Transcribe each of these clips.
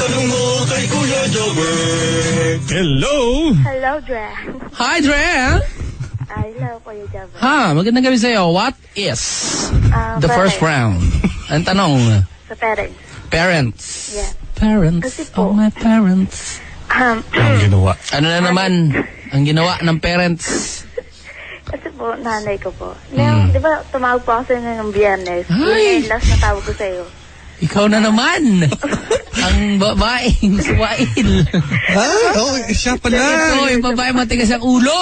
Itanong mo kay Kuya Jobber. Hello! Hello, Dre. Hi, Dre! Hello, Kuya Jobber. Ha, magandang gabi sa'yo. What is the first round? Ang tanong? Sa parents. Parents. Yeah. Parents. Kasi po, my parents. Ang ginawa. Ano na naman ang ginawa ng parents? Kasi po, nanay ko po. Ngayon, di ba, tumawag po ako sa inyo ng Biyernes. Ay! Yung last na tawag ko sa iyo. Ikaw na naman. Ang babaeng suwail. Siya pala. Ito, yung babae matigas ang ulo.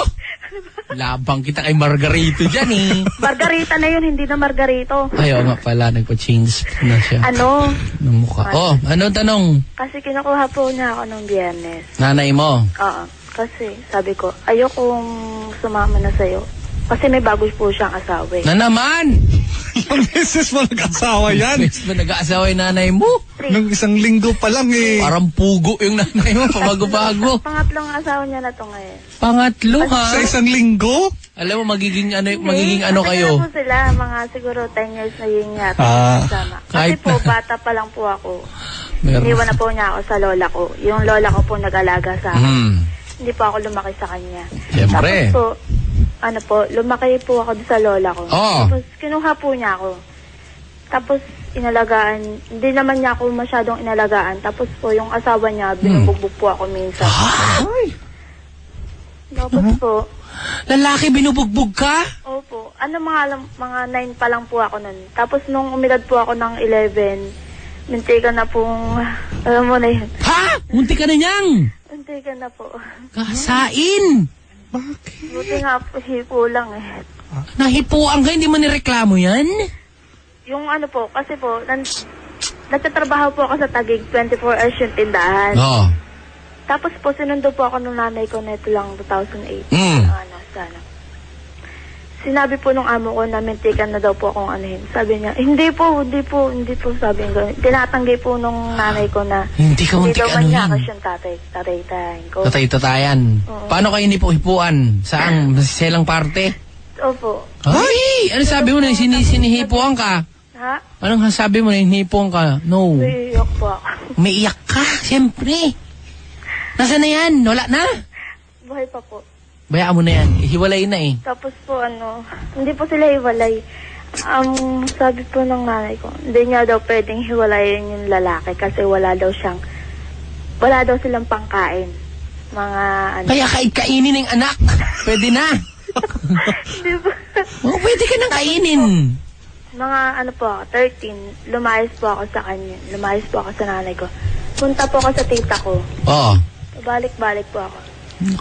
Labang kita kay Margarito dyan eh. Margarita na yun, hindi na Margarito. Ayaw nga pala, nagpa-change na siya. Ano? Ng mukha. Oh, ano tanong? Kasi kinukuha po niya ako ng Biyernes. Nanay mo? Oo. Kasi, sabi ko, ayokong sumama na sa'yo. Kasi may bago po siyang asawa eh. Na naman! Ang beses mo nag-asawa yan. Bes ba nag-aasawa yung nanay mo? Nung isang linggo pa lang eh. Parang pugo yung nanay mo, pabago-bago. Pangatlong asawa niya na to ngayon. Pangatlo ha? Sa isang linggo? Alam mo, magiging ano Kasi kayo? na po sila, mga siguro 10 years na yun yata. Kasama. Kasi Kahit po, na. bata pa lang po ako. Meron. Iniwan na po niya ako sa lola ko. Yung lola ko po nag-alaga sa akin. Hmm. Hindi po ako lumaki sa kanya. Siyempre. Tapos po, lumaki po ako sa lola ko. Oh. Tapos kinuha po niya ako. Tapos inalagaan, hindi naman niya ako masyadong inalagaan. Tapos po yung asawa niya, binubugbog po ako minsan. Ay! Tapos po, Lalaki binubugbog ka? opo, mga 9 pa lang po ako nun. Tapos nung umilad po ako ng 11, muntika na pong, alam mo na yun. Ha? Munti ka na niyang! Muntika na po. Kasain! Buti nga po, hipo lang eh. Nahipuan ka, hindi mo nireklamo yan? Yung ano po, kasi po, nagtatrabaho po ako sa Taguig, 24 hours yung tindahan. Oo. Tapos po, sinundo po ako ng nanay ko na ito lang, 2008. Sana. Sinabi po nung amo ko na mintikan na daw po akong anuhin. Sabi niya, hindi po, sabi niya. Tinatanggi po nung nanay ko na Hindi ka muntik daw manyakas anuhin. yung tatay-tayin ko. Tatay-tatayan. Oo. Paano kayo hipo-hipuan? Saan? Sa silang parte? Opo. Ay! Ano sabi mo na sinihipuan ka? Ha? Anong sabi mo na hinihipuan ka? No. Iyak po ako. Umiiyak ka, siyempre. Nasaan na yan? Wala na? Buhay pa po. Bayaan mo na yan. Hiwalay na eh. Tapos po hindi po sila hiwalay. Sabi po ng nanay ko, hindi niya daw pwedeng hiwalayin yung lalaki kasi wala daw silang pangkain. Mga Kaya kainin ng anak. Pwede na. Hindi po. Oh, pwede ka nang kainin. Mga 13, lumayas po ako sa kanya. Lumayas po ako sa nanay ko. Punta po ako sa tita ko. Oo. Balik-balik po ako.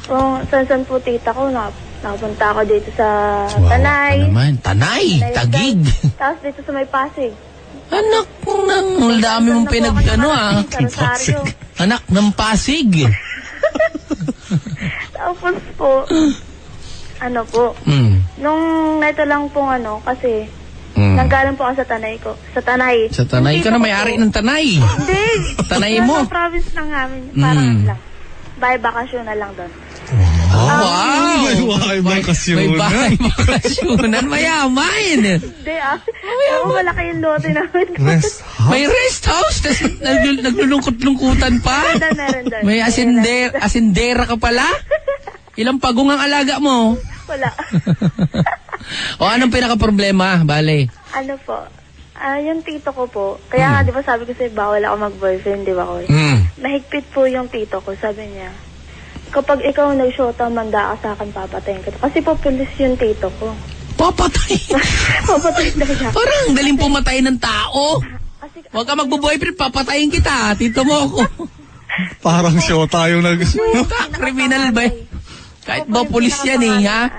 Kung saan po tita ko, napunta ako dito sa Tanay. Ano naman? Tanay. Tagig. Tapos dito sa may Pasig. Anak ng dami mong Sa Rosario. Anak ng Pasig. Tapos po, nung neto lang pong kasi, nanggaling po ako sa Tanay ko. Sa Tanay. Sa Tanay ka na, may-ari ng Tanay. Hindi. Tanay mo. Nasa province lang namin. Parang lang. By bakasyon na lang doon. Wow! May bakasyonan. May bahay bakasyonan. Mayaman. Hindi malaki yung lote namin. Rest house? May rest house. Tapos naglulungkot-lungkutan pa. Meron doon. May asindera ka pala. Ilang pagong ang alaga mo? Wala. O anong pinaka-problema, Bale? Ano po? Yung tito ko po, kaya nga di ba sabi ko sa'yo, bawal ako mag-boyfriend, di ba ko? Mahigpit po yung tito ko, sabi niya. Kapag ikaw nag-shota, manda ka sa akin, papatayin kita. Kasi po, pulis yung tito ko. Papatay. Papatayin daw siya. Parang daling pumatay ng tao. Kasi, Huwag ka magbo-boyfriend, papatayin kita. Tito mo ako. Parang show tayo Kriminal ba? Kahit ba pulis yan eh, ha?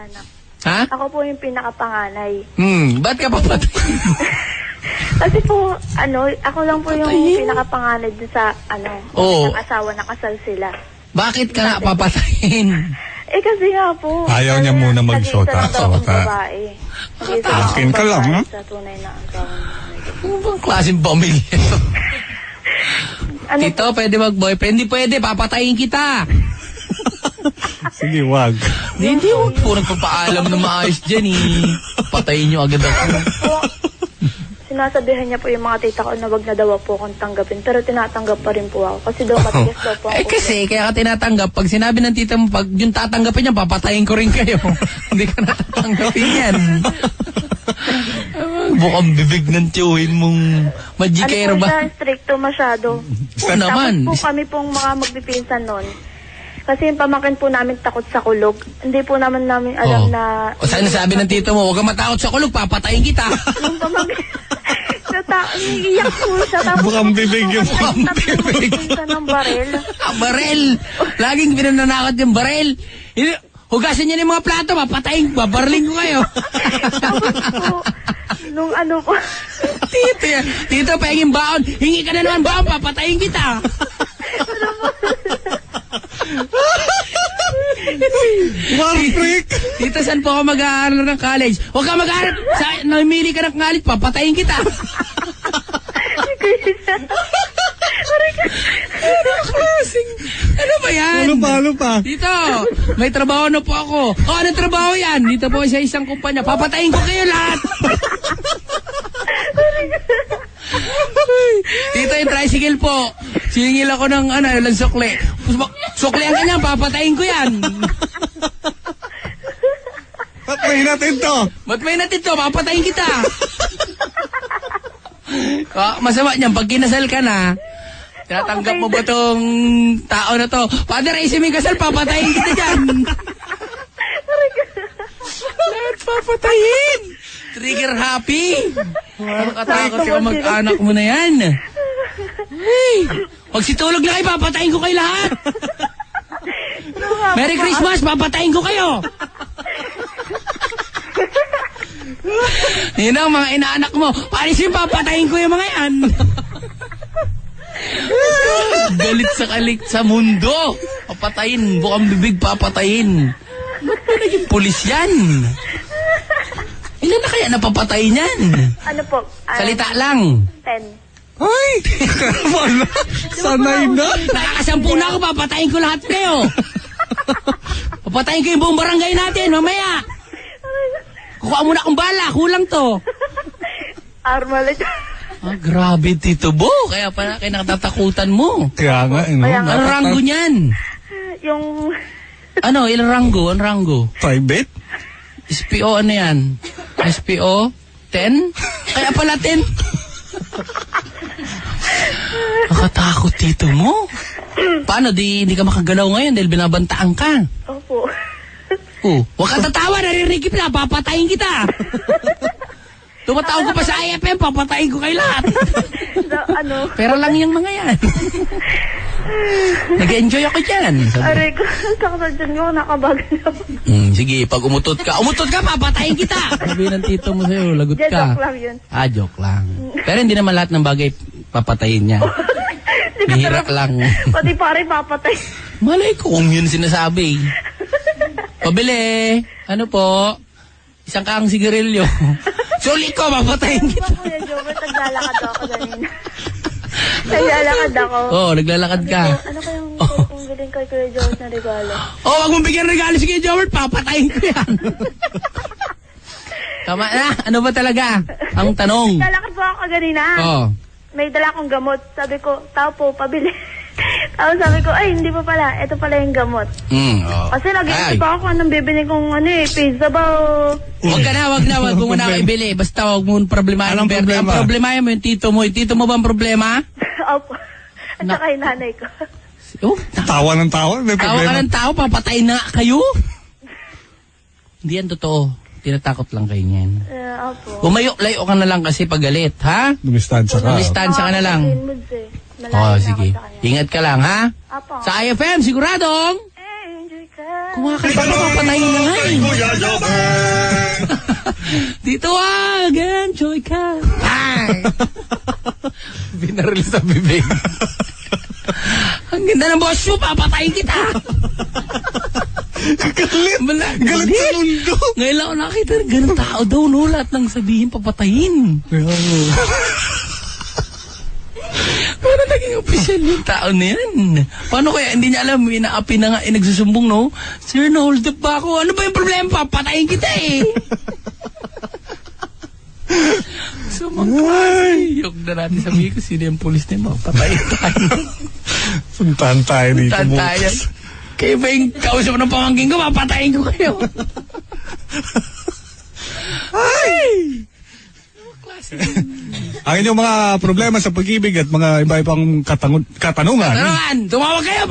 Ha? Ako po yung pinakapanganay. Ba't ka papatayin? Kasi po, ako lang po yung pinakapanganay dun sa, ng asawa na kasal sila. Bakit ka nga papatayin? Kasi nga po. Ayaw niya muna mag-shota. Babae. Akin ka lang, ha? Sa tunay na asawa. Ano bang klaseng pamilya? Tito, pwede mag-boyfriend? Hindi pwede, papatayin kita. Sige, wag. Hindi, huwag po nagpapaalam na maayos dyan eh. Patayin nyo agad ako. sinasabihan niya po yung mga tita ko na wag na daw po akong tanggapin. Pero tinatanggap pa rin po ako. Kasi daw matigas daw po ako. Kasi, kaya ka tinatanggap. Pag sinabi ng tita mo, pag yung tatanggapin niya, papatayin ko rin kayo. Hindi ka natatanggapin yan. Bukang bibig ng tiyuhin mong magikero Ano po ba? siya, stricto masyado. Ano naman? Tapos po kami pong mga magpipinsan nun. Kasi yung pamangkin po namin takot sa kulog. Hindi po namin alam na... O saan nasabi ng tito mo, huwag kang matakot sa kulog, papatayin kita. Yung pamangkin... Iiyak po siya. Tapos Bukang bibig yung bibig. Pinsan ng barel. Barel! Laging pinananakot yung barel. Hugasan niya ng mga plato, papatayin, babarling ko kayo. Tapos po, nung ano po... Tito, pahingin baon. Hingi ka na naman baon, papatayin kita. War freak! Tito, saan po ako mag-aaral ng college? Huwag ka mag-aaral. Namili ka ng college, papatayin kita. Ano ba yan? Ano pa? Dito, may trabaho na po ako. O, anong trabaho yan? Dito po sa isang kumpanya. Papatayin ko kayo lahat. Dito yung tricycle po. Singil ako ng ilang sukle. Suklean ka niyan, papatayin ko yan. Ba't may natin to? Ba't may natin to? Papatayin kita. Masama niyan, pag kinasal ka na, tinatanggap mo ba tong tao na to? Father, ay may kasal, papatayin kita dyan. Lahat papatayin. Trigger happy. Nakakatakot yung mag-anak mo na yan. Hey, pag situlog na kayo, papatayin ko kayo lahat. Merry Christmas, papatayin ko kayo. Yun ang mga inaanak mo. Paris yung papatayin ko yung mga yan. Galit sa kalik sa mundo. Papatayin, bukang bibig papatayin. Ba't ba naging pulis yan? Ilan na kaya napapatay niyan? Ano po? Salita lang. 10. Ay! Wala! Sanay na! Nakakasampu na ako, papatayin ko lahat kayo. Papatayin ko yung buong barangay natin, mamaya. Kukuha mo na akong bala, kulang to. Armalite. Grabe, Tito Bo. Kaya pala kayo nakatatakutan mo. Kaya nga, Anong ranggo niyan? Yung... Ano, ilang ranggo? Anong ranggo? Private? SPO, ano yan? SPO? 10? Kaya pala 10? Nakatakot, Tito mo. Paano, hindi ka makagalaw ngayon dahil binabantaan ka? Opo. Huwag ka tatawa, naririgip na, papatayin kita. Tumatawag ko pa sa IFM, papatayin ko kayo lahat. Ano? Pero lang yung mga yan. Nag-enjoy ako dyan. Aray ko, takot dyan ko, nakabagal na po. Sige, pag umutot ka, papatayin kita. Sabi ng tito mo sa'yo, lagot ka. Joke lang yun. Joke lang. Pero hindi naman lahat ng bagay papatayin niya. Bihira lang. Pati pare papatay. Malay ko kung yun sinasabi. Pabili. Ano po? Isang kaang sigarilyo. Sulit ko, papatayin kita. Kuya Jobert, naglalakad ako ganina. Naglalakad ako. Oo, naglalakad ka. Ano kayang kung bilhin kay Kuya Jobert na regalo? Wag mong bigyan regalo si Kuya Jobert, papatayin ko yan. Tama na, ano ba talaga? Ang tanong. Naglalakad po ako ganina. Oo. May dala akong gamot. Sabi ko, tao po, pabili. Tapos sabi ko, ay, hindi pa pala. Ito pala yung gamot. Kasi nag-iisip pa ako anong bibili kong pizza ba o... Wag mo muna ako ibili. Basta wag mo problemahin. Anong problema? Ang problemahin mo yung tito mo. Yung tito mo ba ang problema? Opo. At saka yung nanay ko. Tawa ng tawa? May Tawa ka problema? ng tao, papatayin na kayo. Hindi yan totoo. Tinatakot lang kayo niyan. Opo. Layo ka na lang kasi pag galit, ha? Dumistansya ka. Dumistansya ka na lang. Sige. Ingat ka lang, ha? Opo. Sa IFM, siguradong. Enjoy ka. Kumakanta ka, papatayin na nga eh. Kuya Jobert. Dito enjoy ka. Ay! Binaril sa bibig. Ang ganda ng boss mo, papatayin kita. Galit sa mundo. Ngayon lang ako nakita rin, ganun tao daw, no? Lahat ng sabihin, papatayin. Paano naging official yung tao na yan? Paano kaya hindi niya alam, inaapi na nga, nagsusumbong, no? Sir, na-hold up ba ako? Ano ba yung problema? Papatayin kita eh. Sumang klase. Yok na natin sabihin ko, sino yung pulis na yun? Patayin tayo. Puntahan tayo dito Puntahan tayo. bukas. Kayo ba yung kausap ng pamangkin ko? Papatayin ko kayo. Ay! Ang inyong mga problema sa pag-ibig at mga iba-ibang katanungan. Tumawag kayo.